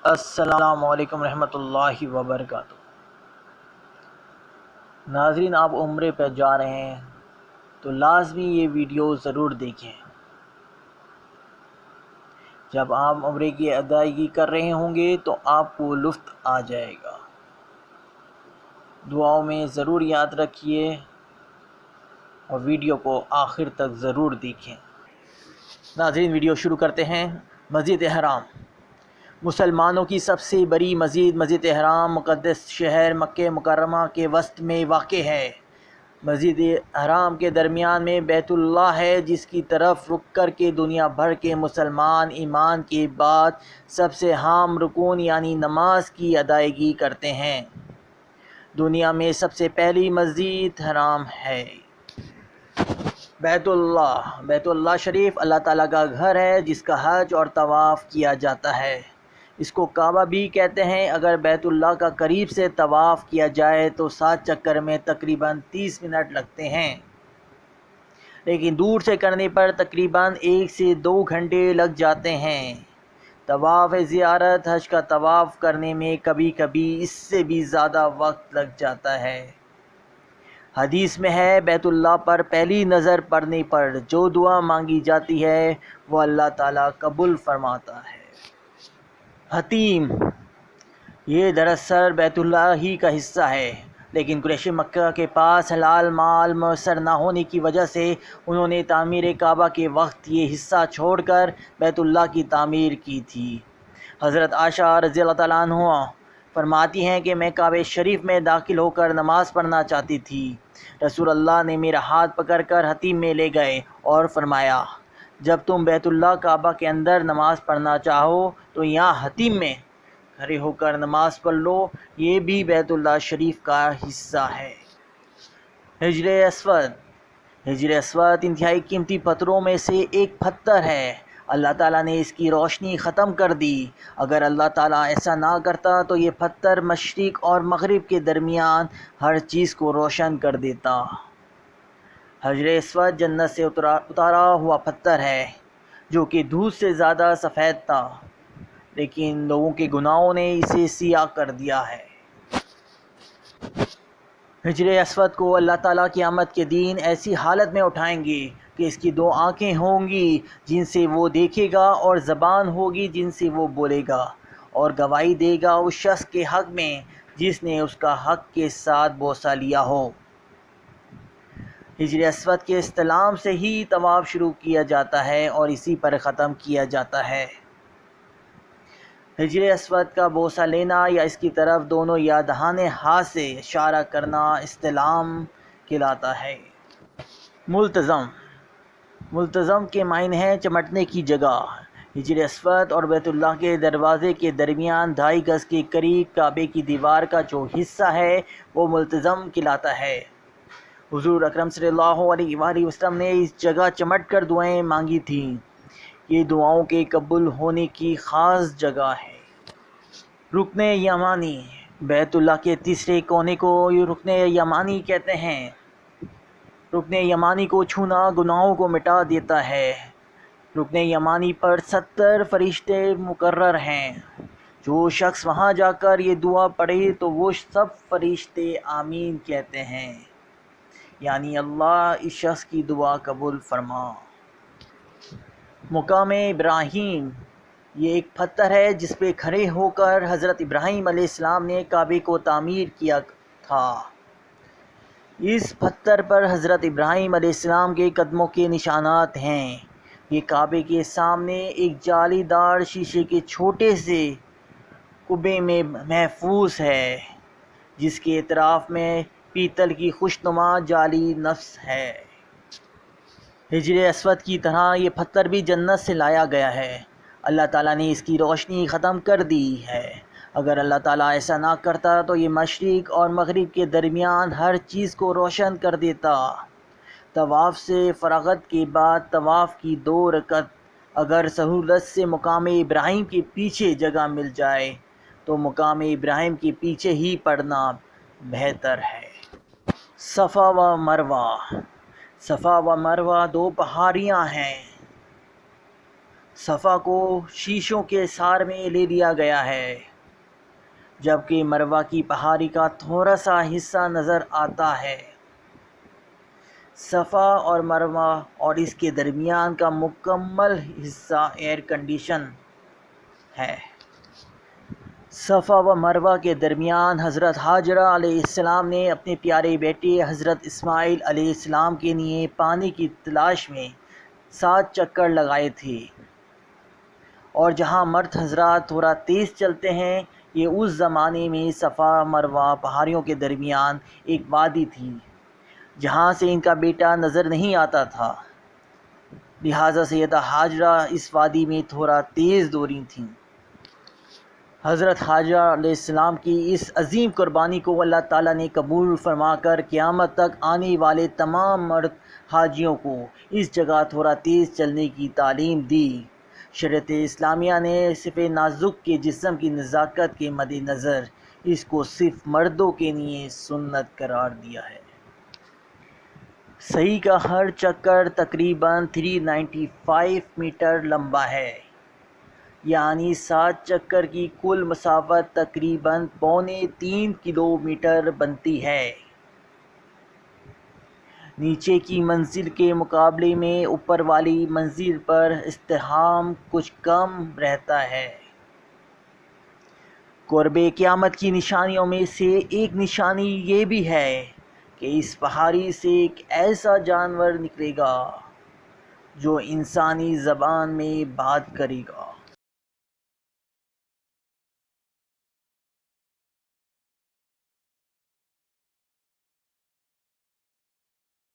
السلام علیکم رحمۃ اللہ وبرکاتہ۔ ناظرین، آپ عمرے پہ جا رہے ہیں تو لازمی یہ ویڈیو ضرور دیکھیں۔ جب آپ عمرے کی ادائیگی کر رہے ہوں گے تو آپ کو لطف آ جائے گا۔ دعاؤں میں ضرور یاد رکھیے اور ویڈیو کو آخر تک ضرور دیکھیں۔ ناظرین، ویڈیو شروع کرتے ہیں۔ مسجد حرام مسلمانوں کی سب سے بڑی مسجد حرام مقدس شہر مکہ مکرمہ کے وسط میں واقع ہے۔ مسجد حرام کے درمیان میں بیت اللہ ہے، جس کی طرف رک کر کے دنیا بھر کے مسلمان ایمان کے بعد سب سے اہم رکن یعنی نماز کی ادائیگی کرتے ہیں۔ دنیا میں سب سے پہلی مسجد حرام ہے۔ بیت اللہ شریف اللہ تعالیٰ کا گھر ہے، جس کا حج اور طواف کیا جاتا ہے۔ اس کو کعبہ بھی کہتے ہیں۔ اگر بیت اللہ کا قریب سے طواف کیا جائے تو 7 چکر میں تقریباً 30 منٹ لگتے ہیں، لیکن دور سے کرنے پر تقریباً 1 سے 2 گھنٹے لگ جاتے ہیں۔ طواف زیارت حج کا طواف کرنے میں کبھی کبھی اس سے بھی زیادہ وقت لگ جاتا ہے۔ حدیث میں ہے، بیت اللہ پر پہلی نظر پڑنے پر جو دعا مانگی جاتی ہے وہ اللہ تعالیٰ قبول فرماتا ہے۔ حتیم یہ دراصل بیت اللہ ہی کا حصہ ہے، لیکن قریش مکہ کے پاس حلال مال میسر نہ ہونے کی وجہ سے انہوں نے تعمیر کعبہ کے وقت یہ حصہ چھوڑ کر بیت اللہ کی تعمیر کی تھی۔ حضرت عائشہ رضی اللہ تعالیٰ عنہ فرماتی ہیں کہ میں کعبہ شریف میں داخل ہو کر نماز پڑھنا چاہتی تھی۔ رسول اللہ نے میرا ہاتھ پکڑ کر حتیم میں لے گئے اور فرمایا، جب تم بیت اللہ کعبہ کے اندر نماز پڑھنا چاہو تو یہاں حتیم میں کھڑے ہو کر نماز پڑھ لو، یہ بھی بیت اللہ شریف کا حصہ ہے۔ حجر اسود انتہائی قیمتی پتھروں میں سے ایک پتھر ہے۔ اللہ تعالیٰ نے اس کی روشنی ختم کر دی۔ اگر اللہ تعالیٰ ایسا نہ کرتا تو یہ پتھر مشرق اور مغرب کے درمیان ہر چیز کو روشن کر دیتا۔ حجر اسود جنت سے اتارا ہوا پتھر ہے، جو کہ دودھ سے زیادہ سفید تھا، لیکن لوگوں کے گناہوں نے اسے سیاہ کر دیا ہے۔ حجر اسود کو اللہ تعالیٰ قیامت کے دن ایسی حالت میں اٹھائیں گے کہ اس کی 2 آنکھیں ہوں گی جن سے وہ دیکھے گا، اور زبان ہوگی جن سے وہ بولے گا، اور گواہی دے گا اس شخص کے حق میں جس نے اس کا حق کے ساتھ بوسہ لیا ہو۔ حجر اسود کے استلام سے ہی طواف شروع کیا جاتا ہے اور اسی پر ختم کیا جاتا ہے۔ حجر اسود کا بوسہ لینا یا اس کی طرف دونوں یا دہنے ہاتھ سے اشارہ کرنا استلام کہلاتا ہے۔ ملتزم کے معنی ہے چمٹنے کی جگہ۔ حجر اسود اور بیت اللہ کے دروازے کے درمیان 2.5 گز کے قریب کعبے کی دیوار کا جو حصہ ہے وہ ملتزم کہلاتا ہے۔ حضور اکرم صلی اللہ علیہ وآلہ وسلم نے اس جگہ چمٹ کر دعائیں مانگی تھیں۔ یہ دعاؤں کے قبول ہونے کی خاص جگہ ہے۔ رکن یمانی بیت اللہ کے تیسرے کونے کو رکن یمانی کہتے ہیں۔ رکن یمانی کو چھونا گناہوں کو مٹا دیتا ہے۔ رکن یمانی پر 70 فرشتے مقرر ہیں۔ جو شخص وہاں جا کر یہ دعا پڑھے تو وہ سب فرشتے آمین کہتے ہیں، یعنی اللہ اس شخص کی دعا قبول فرما۔ مقام ابراہیم یہ ایک پتھر ہے جس پہ کھڑے ہو کر حضرت ابراہیم علیہ السلام نے کعبے کو تعمیر کیا تھا۔ اس پتھر پر حضرت ابراہیم علیہ السلام کے قدموں کے نشانات ہیں۔ یہ کعبے کے سامنے ایک جالی دار شیشے کے چھوٹے سے کعبے میں محفوظ ہے، جس کے اطراف میں پیتل کی خوشنما جالی نصب ہے۔ حجر اسود کی طرح یہ پتھر بھی جنت سے لایا گیا ہے۔ اللہ تعالیٰ نے اس کی روشنی ختم کر دی ہے۔ اگر اللہ تعالیٰ ایسا نہ کرتا تو یہ مشرق اور مغرب کے درمیان ہر چیز کو روشن کر دیتا۔ طواف سے فراغت کے بعد طواف کی 2 رکعت اگر سہولت سے مقام ابراہیم کے پیچھے جگہ مل جائے تو مقام ابراہیم کے پیچھے ہی پڑھنا بہتر ہے۔ صفا و مروہ 2 پہاڑیاں ہیں۔ صفا کو شیشوں کے سار میں لے لیا گیا ہے، جبکہ مروہ کی پہاڑی کا تھوڑا سا حصہ نظر آتا ہے۔ صفا اور مروہ اور اس کے درمیان کا مکمل حصہ ایئر کنڈیشن ہے۔ صفا و مروہ کے درمیان حضرت حاجرہ علیہ السلام نے اپنے پیارے بیٹے حضرت اسماعیل علیہ السلام کے لیے پانی کی تلاش میں 7 چکر لگائے تھے، اور جہاں مرد حضرات تھوڑا تیز چلتے ہیں، یہ اس زمانے میں صفا مروہ پہاڑیوں کے درمیان ایک وادی تھی جہاں سے ان کا بیٹا نظر نہیں آتا تھا، لہٰذا سیدہ حاجرہ اس وادی میں تھوڑا تیز دوڑی تھیں۔ حضرت حاجرہ علیہ السلام کی اس عظیم قربانی کو اللہ تعالیٰ نے قبول فرما کر قیامت تک آنے والے تمام مرد حاجیوں کو اس جگہ تھوڑا تیز چلنے کی تعلیم دی۔ شریعت اسلامیہ نے صرف نازک کے جسم کی نزاکت کے مد نظر اس کو صرف مردوں کے لیے سنت قرار دیا ہے۔ صحیح کا ہر چکر تقریباً 395 میٹر لمبا ہے، یعنی 7 چکر کی کل مسافت تقریباً 2.25 کلومیٹر بنتی ہے۔ نیچے کی منزل کے مقابلے میں اوپر والی منزل پر ازدحام کچھ کم رہتا ہے۔ قرب قیامت کی نشانیوں میں سے ایک نشانی یہ بھی ہے کہ اس پہاڑی سے ایک ایسا جانور نکلے گا جو انسانی زبان میں بات کرے گا۔